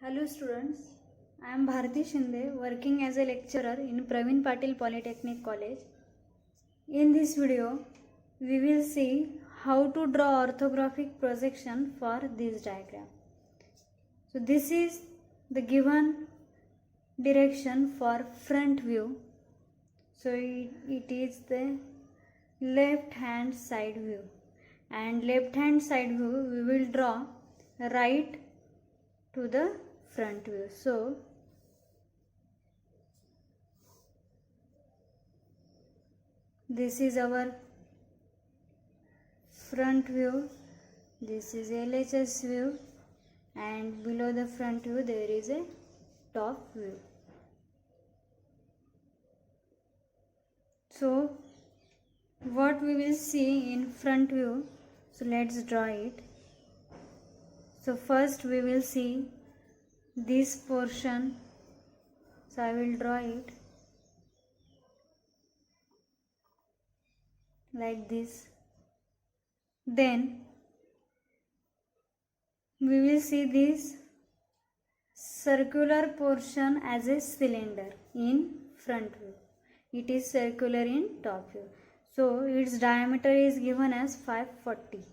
Hello students, I am Bharati Shinde working as a lecturer in Praveen Patil Polytechnic College. In this video, we will see how to draw orthographic projection for this diagram. So this is the given direction for front view. So it is the left hand side view, and left hand side view we will draw right to the front view. So this is our front view, this is LHS view, and below the front view there is a top view. So what we will see in front view, so let's draw it. So first we will see this portion, so I will draw it like this. Then we will see this circular portion as a cylinder in front view. It is circular in top view. So its diameter is given as 540,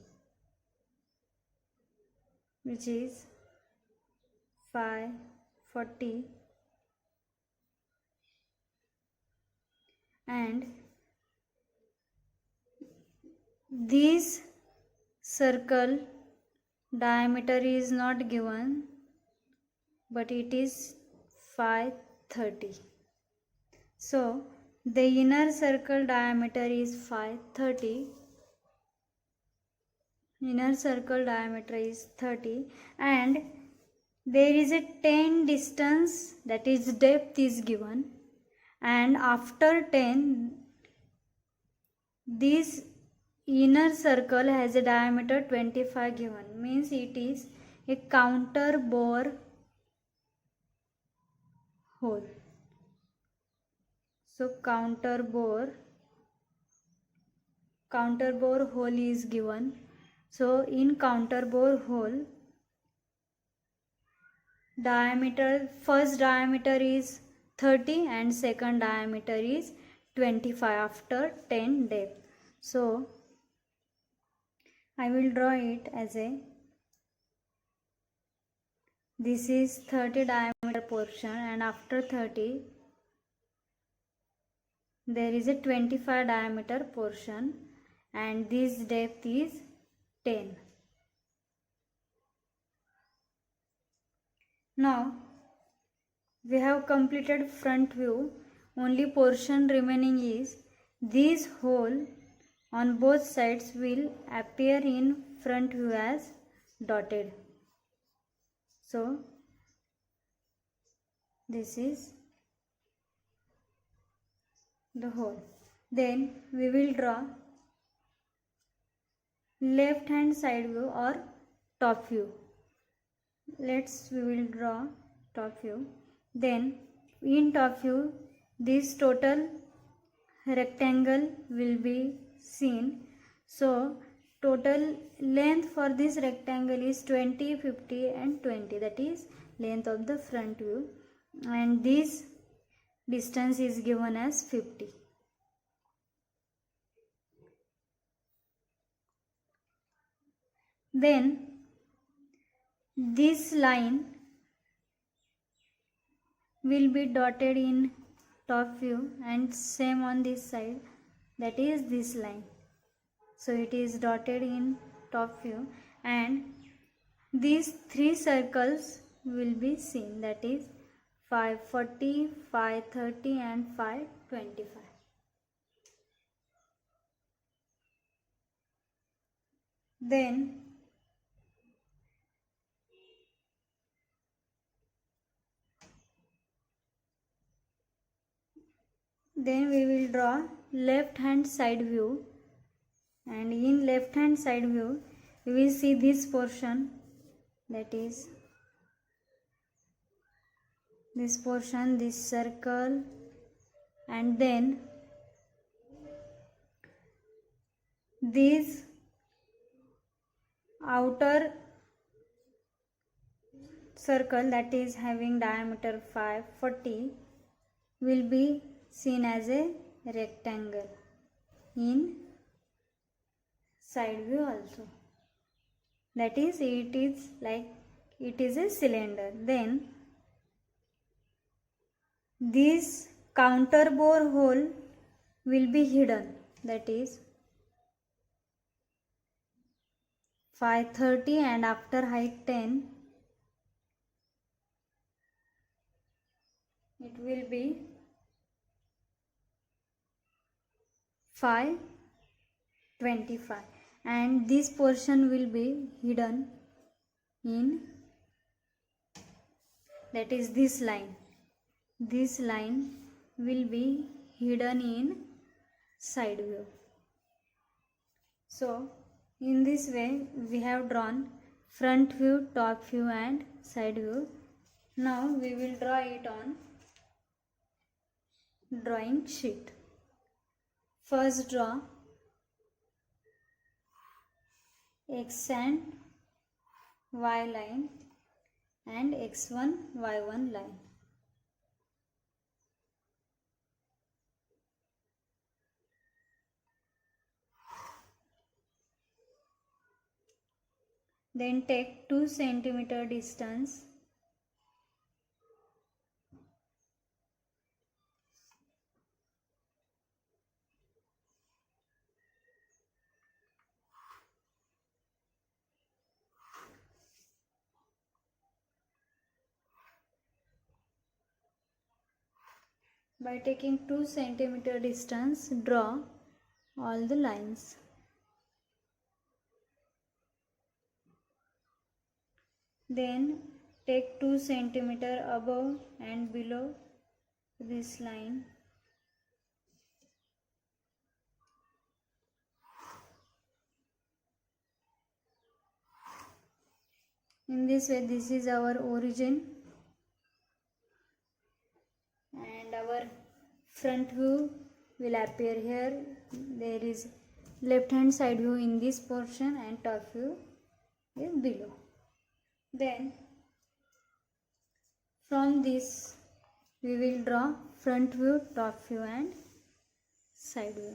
which is 540, and this circle diameter is not given, but it is 530. So the inner circle diameter is 530. Inner circle diameter is 30, and there is a 10 distance, that is depth is given, and after 10 this inner circle has a diameter 25 given, means it is a counter bore hole. So counter bore hole is given. So in counter bore hole diameter, first diameter is 30 and second diameter is 25 after 10 depth. So I will draw it as a, this is 30 diameter portion, and after 30 there is a 25 diameter portion, and this depth is 10. Now we have completed front view. Only portion remaining is this hole on both sides will appear in front view as dotted. So this is the hole. Then we will draw left hand side view or top view. We will draw top view. Then in top view this total rectangle will be seen. So total length for this rectangle is 20, 50 and 20, that is length of the front view, and this distance is given as 50. Then this line will be dotted in top view, and same on this side, that is this line. So it is dotted in top view, and these three circles will be seen, that is 540, 530 and 525. Then we will draw left hand side view, and in left hand side view we will see this portion, that is this portion, this circle, and then this outer circle that is having diameter 540 will be seen as a rectangle in side view also. That is, it is a cylinder. Then this counter bore hole will be hidden. That is 530 and after height 10 it will be 525 and this portion will be hidden in, that is this line. This line will be hidden in side view. So in this way we have drawn front view, top view and side view. Now we will draw it on drawing sheet. First draw x and y line and x1 y1 line. Then take 2 cm distance by taking 2 cm distance, draw all the lines. Then take 2 cm above and below this line. In this way, this is our origin and our front view will appear here. There is left hand side view in this portion and top view is below. Then from this we will draw front view, top view and side view.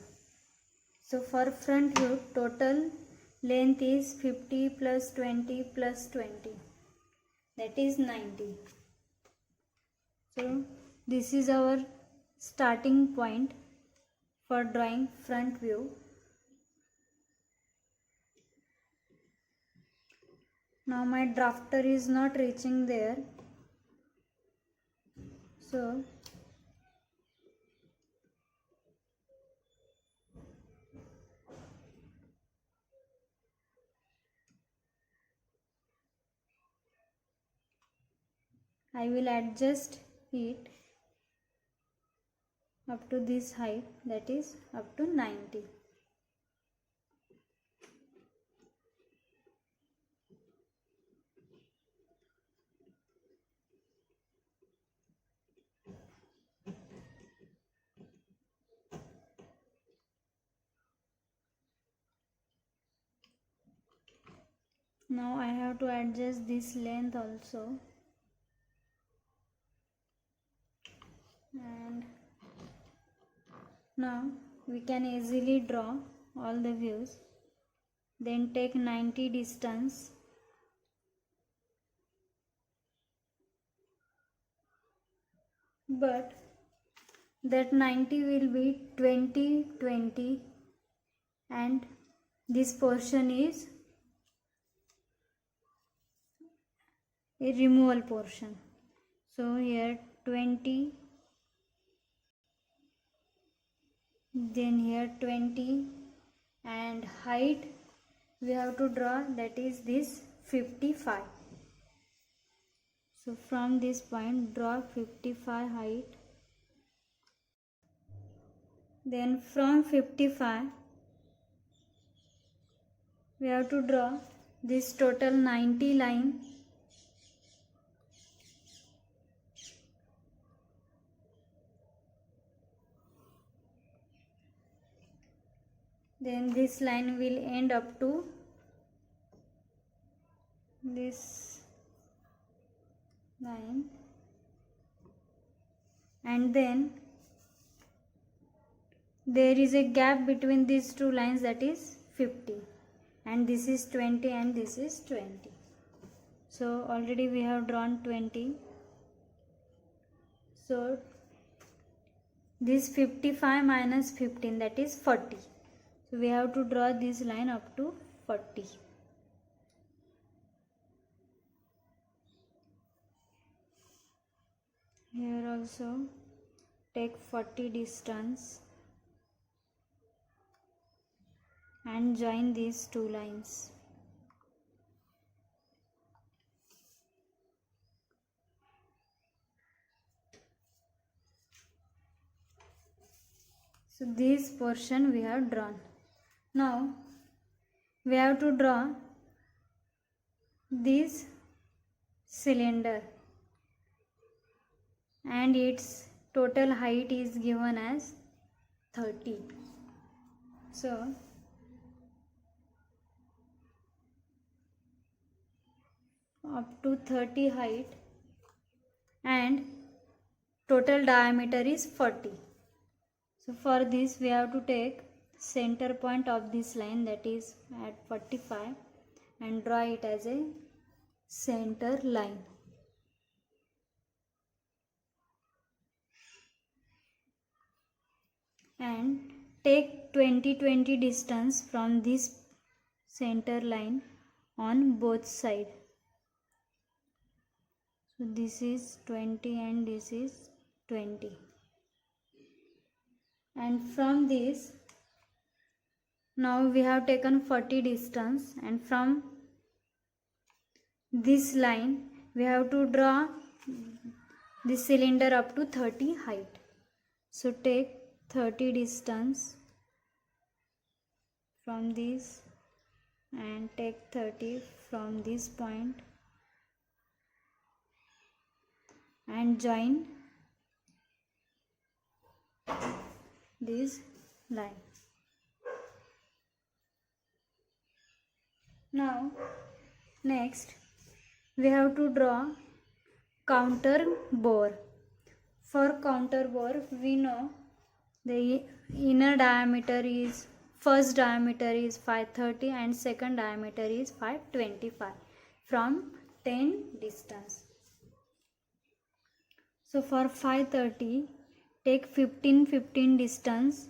So for front view, total length is 50 plus 20 plus 20, that is 90. So this is our starting point for drawing front view. Now my drafter is not reaching there, so I will adjust it up to this height, that is up to 90. Now I have to adjust this length also, and now we can easily draw all the views. Then take 90 distance but that 90 will be 20 20 and this portion is a removal portion. So here 20, then here 20 and height we have to draw, that is this 55. So from this point draw 55 height. Then from 55 we have to draw this total 90 line. Then this line will end up to this line, and then there is a gap between these two lines, that is 50, and this is 20 and this is 20. So already we have drawn 20. So this 55 minus 15, that is 40. So we have to draw this line up to 40. Here also take 40 distance and join these two lines. So this portion we have drawn. Now we have to draw this cylinder, and its total height is given as 30. So up to 30 height, and total diameter is 40. So for this we have to take center point of this line, that is at 45, and draw it as a center line. And take 20-20 distance from this center line on both sides. So this is 20 and this is 20. And from this, now we have taken 40 distance, and from this line we have to draw this cylinder up to 30 height. So take 30 distance from this and take 30 from this point and join this line. Now next we have to draw counter bore. For counter bore, we know the inner diameter is, first diameter is 530 and second diameter is 525 from 10 distance. So for 530, take 15 distance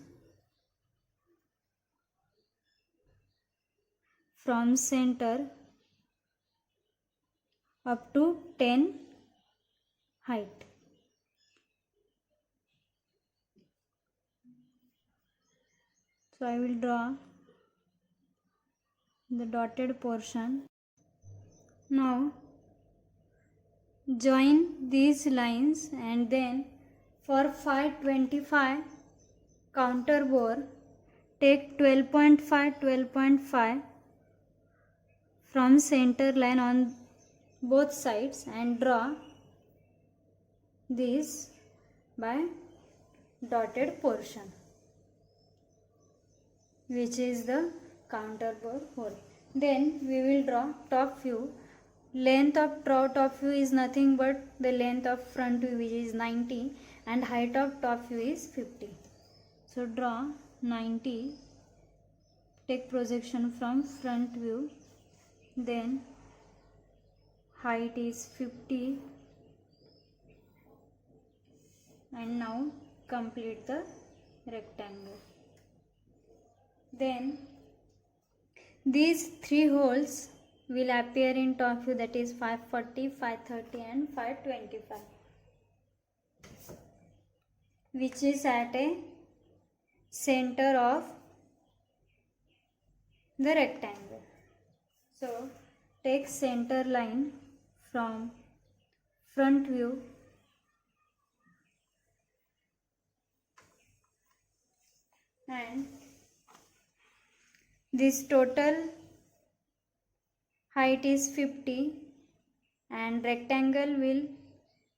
from center up to 10 height. So I will draw the dotted portion. Now join these lines, and then for 525 counter bore, take 12.5 from center line on both sides and draw this by dotted portion, which is the counter bore hole. Then we will draw top view. Length of top view is nothing but the length of front view, which is 90, and height of top view is 50. So draw 90, take projection from front view, then height is 50, and now complete the rectangle. Then these three holes will appear in top view, that is 540, 530 and 525, which is at a center of the rectangle. So take center line from front view and this total height is 50 and rectangle will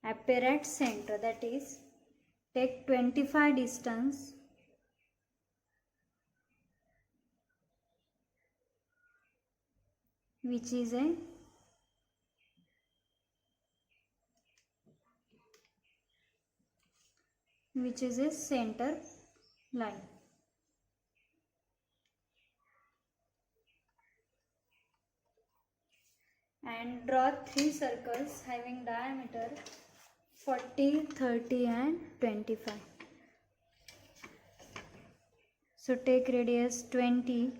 appear at center, that is take 25 distance which is a which is a center line. And draw 3 circles having diameter 40, 30 and 25. So take radius 20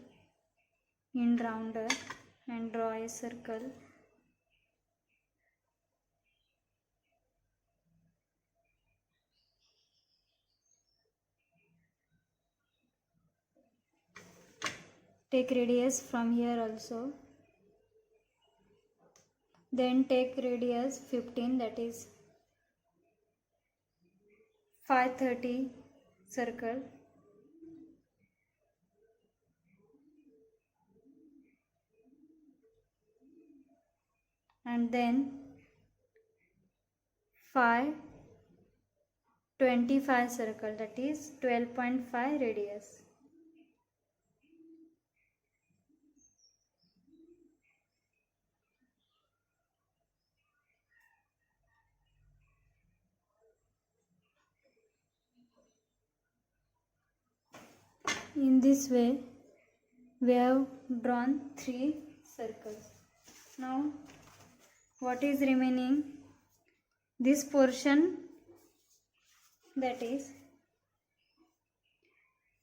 in rounder and draw a circle. Take radius from here also. Then take radius 15, that is 530 circle. And then 525 circle, that is 12.5 radius. In this way we have drawn 3 circles. Now what is remaining? This portion, that is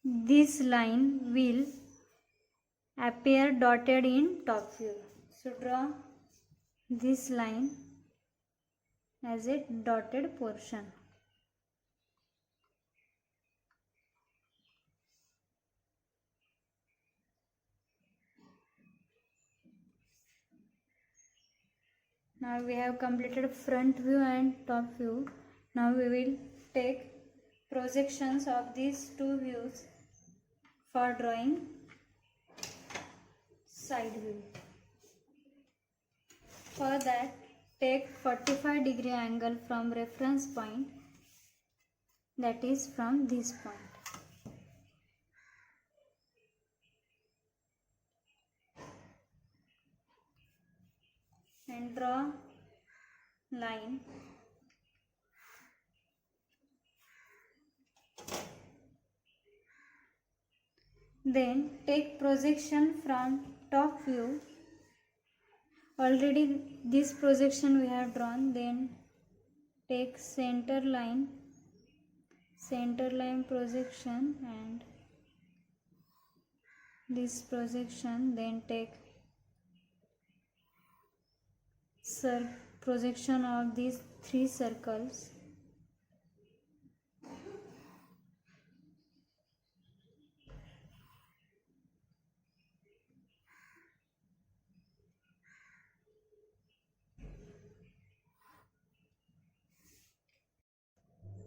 this line will appear dotted in top view. So draw this line as a dotted portion. Now we have completed front view and top view. Now we will take projections of these two views for drawing side view. For that, take 45-degree angle from reference point, that is from this point. And draw line. Then take projection from top view. Already this projection we have drawn. Then take center line projection and this projection. Then take projection of these 3 circles.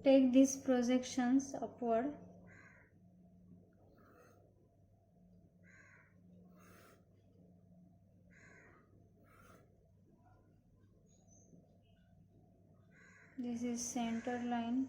Take these projections upward. This is center line.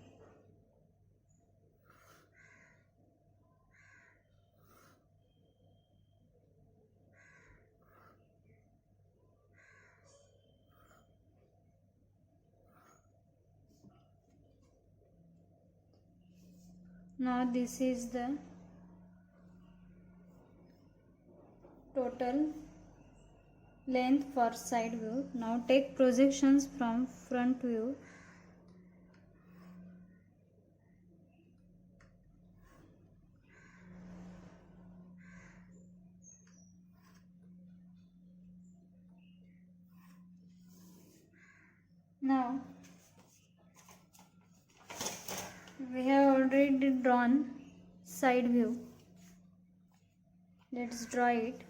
Now this is the total length for side view. Now take projections from front view. Now we have already drawn side view. Let's draw it.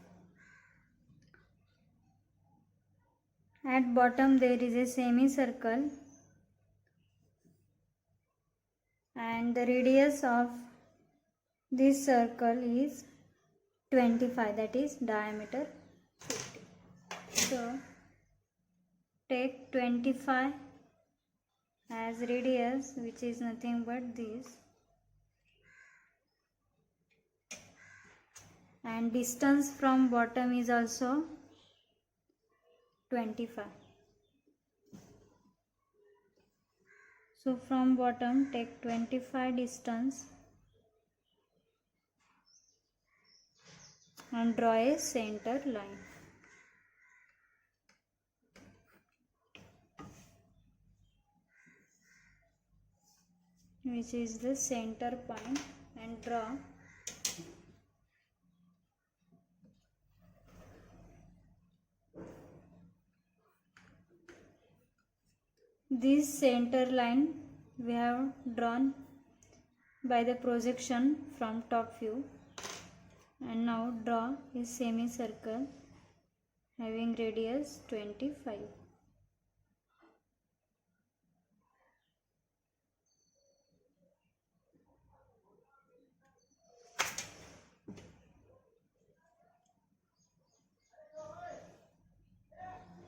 At bottom there is a semicircle and the radius of this circle is 25, that is diameter 50. So take 25 as radius, which is nothing but this, and distance from bottom is also 25. So from bottom take 25 distance and draw a center line. Which is the center point, and draw this center line we have drawn by the projection from top view. And now draw a semicircle having radius 25.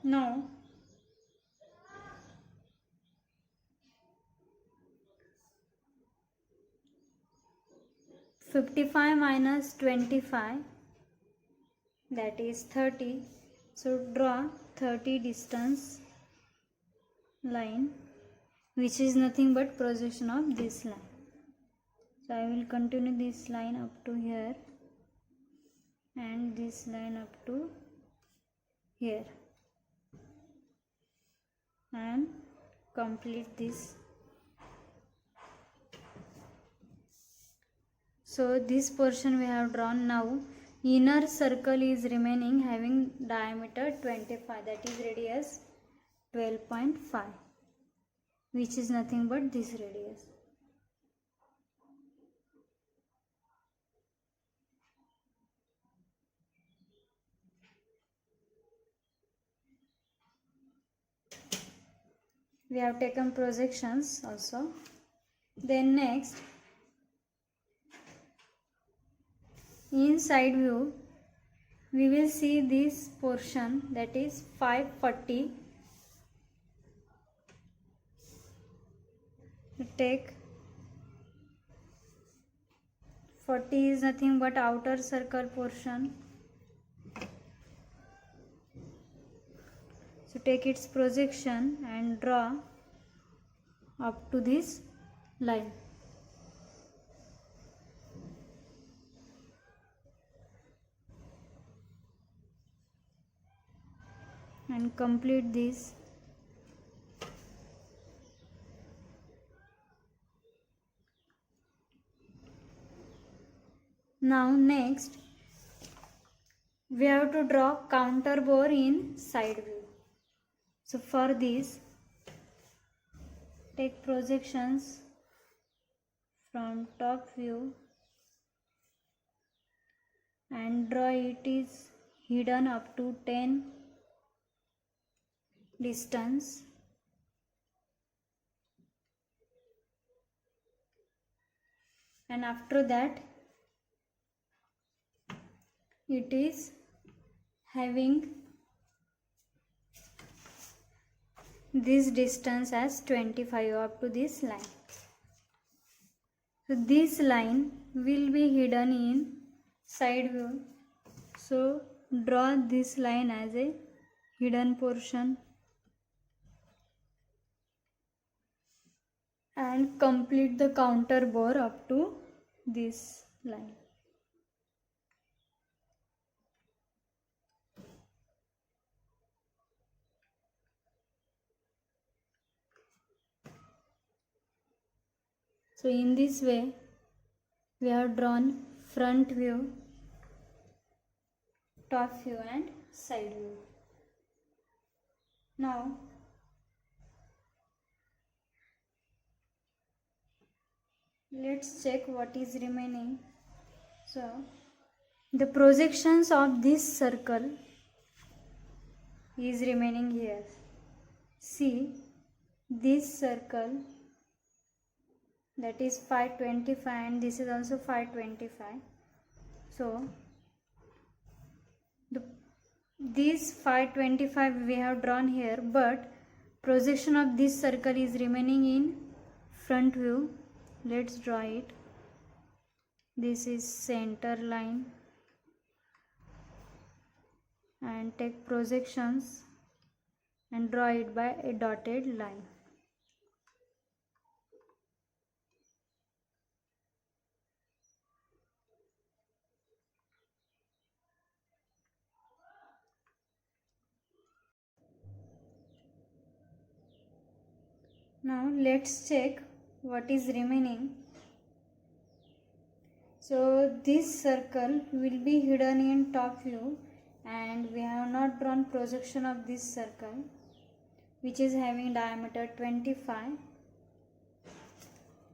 Now 55 minus 25, that is 30. So draw 30 distance line, which is nothing but projection of this line. So I will continue this line up to here and this line up to here and complete this. So this portion we have drawn. Now inner circle is remaining having diameter 25, that is radius 12.5, which is nothing but this radius. We have taken projections also. Then next, in side view we will see this portion, that is 540. Take 40 is nothing but outer circle portion. So take its projection and draw up to this line. And complete this. Now next we have to draw counter bore in side view. So for this, take projections from top view and draw it is hidden up to 10 distance. And after that it is having this distance as 25 up to this line. So this line will be hidden in side view. So draw this line as a hidden portion and complete the counter bore up to this line. So in this way we have drawn front view, top view and side view. Now let's check what is remaining. So the projections of this circle is remaining here. See this circle, that is 525, and this is also 525. So this 525 we have drawn here, but projection of this circle is remaining in front view. Let's draw it. This is center line and take projections and draw it by a dotted line. Now let's check what is remaining. So this circle will be hidden in top view, and we have not drawn projection of this circle, which is having diameter 25.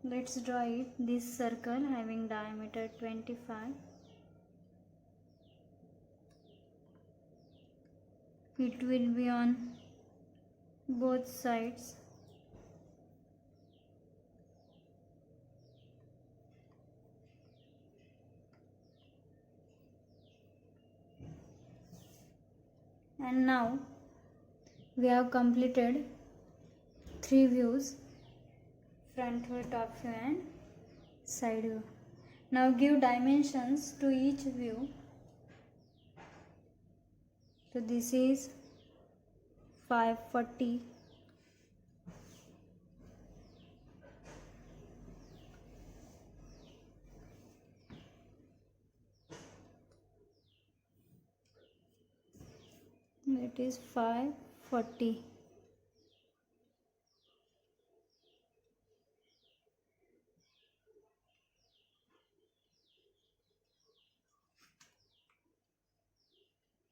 Let's draw it. This circle having diameter 25. It will be on both sides. And now we have completed 3 views: front view, top view and side view. Now give dimensions to each view. So this is 540. It is 540.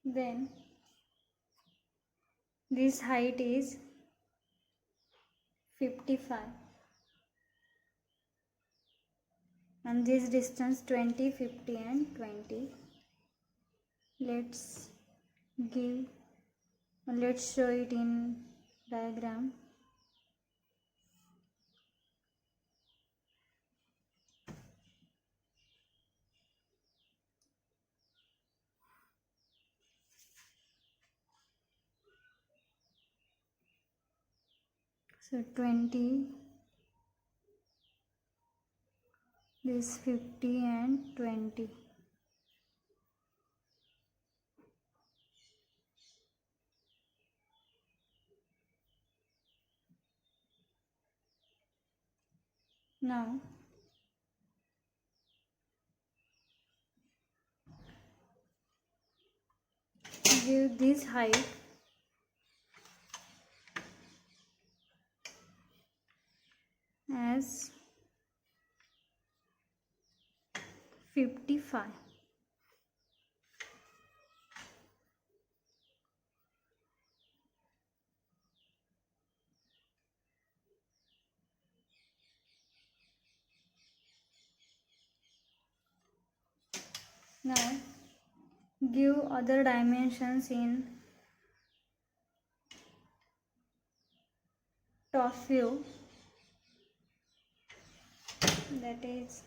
Then this height is 55 and this distance 20, 50 and 20. Let's show it in diagram. So 20, this 50 and 20. Now give this height as 55. Now give other dimensions in top view, that is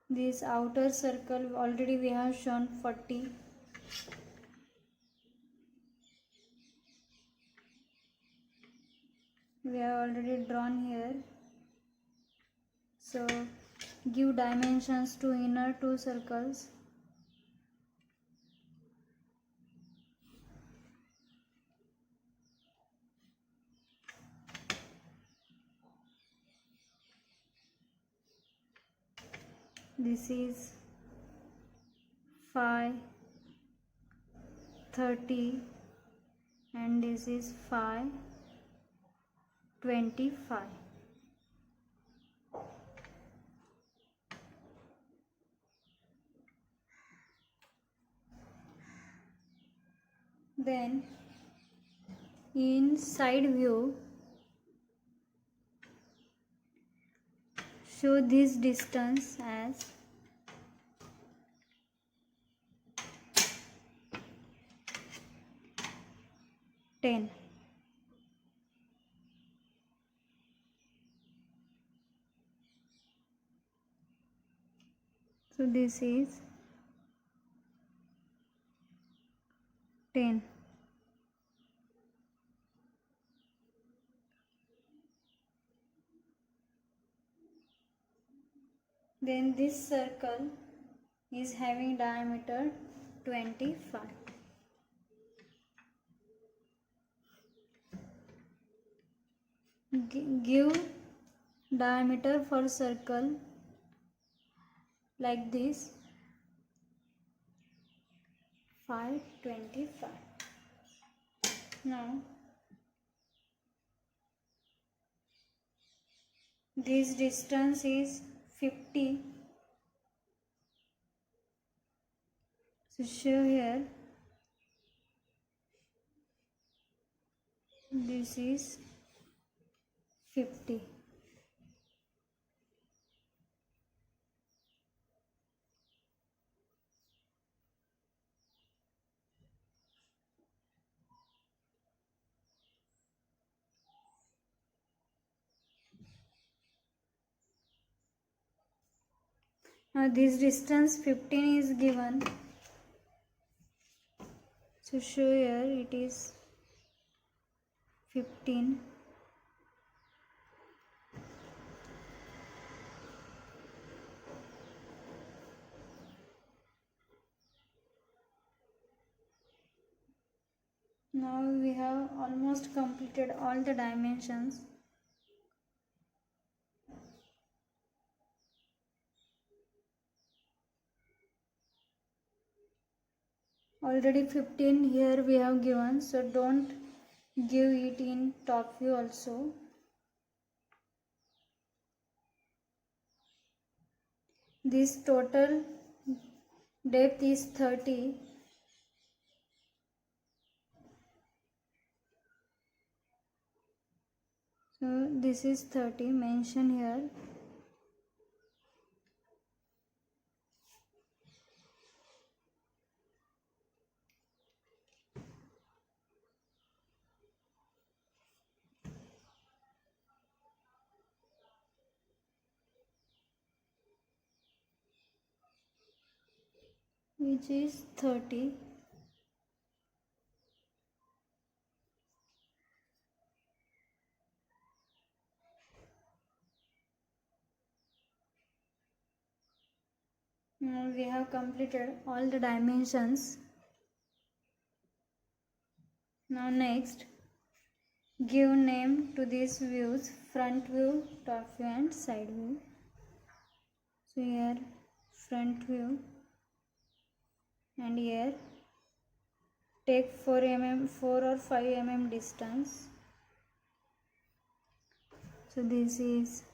this outer circle already we have shown 40. We have already drawn here. So give dimensions to inner 2 circles. This is 5, 30 and this is 5, 25. Then in side view show this distance as 10. So this is 10. Then this circle is having diameter 25. Give diameter for circle like this, 525. Now This distance is 50. So show here this is 50. Now this distance 15 is given. So show here it is 15. Now we have almost completed all the dimensions. Already 15 here we have given, so don't give it in top view also. This total depth is 30. So this is 30 mentioned here. Which is 30. Now we have completed all the dimensions. Now next, give name to these views: front view, top view and side view. So here front view, and here take 4 or 5 mm distance. So this is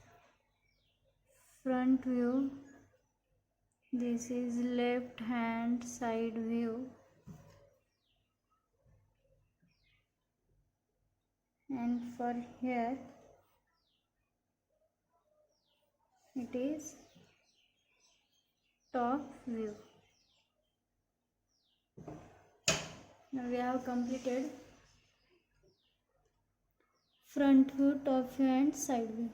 front view, this is left hand side view, and for here it is top view. Now we have completed front view, top view and side view.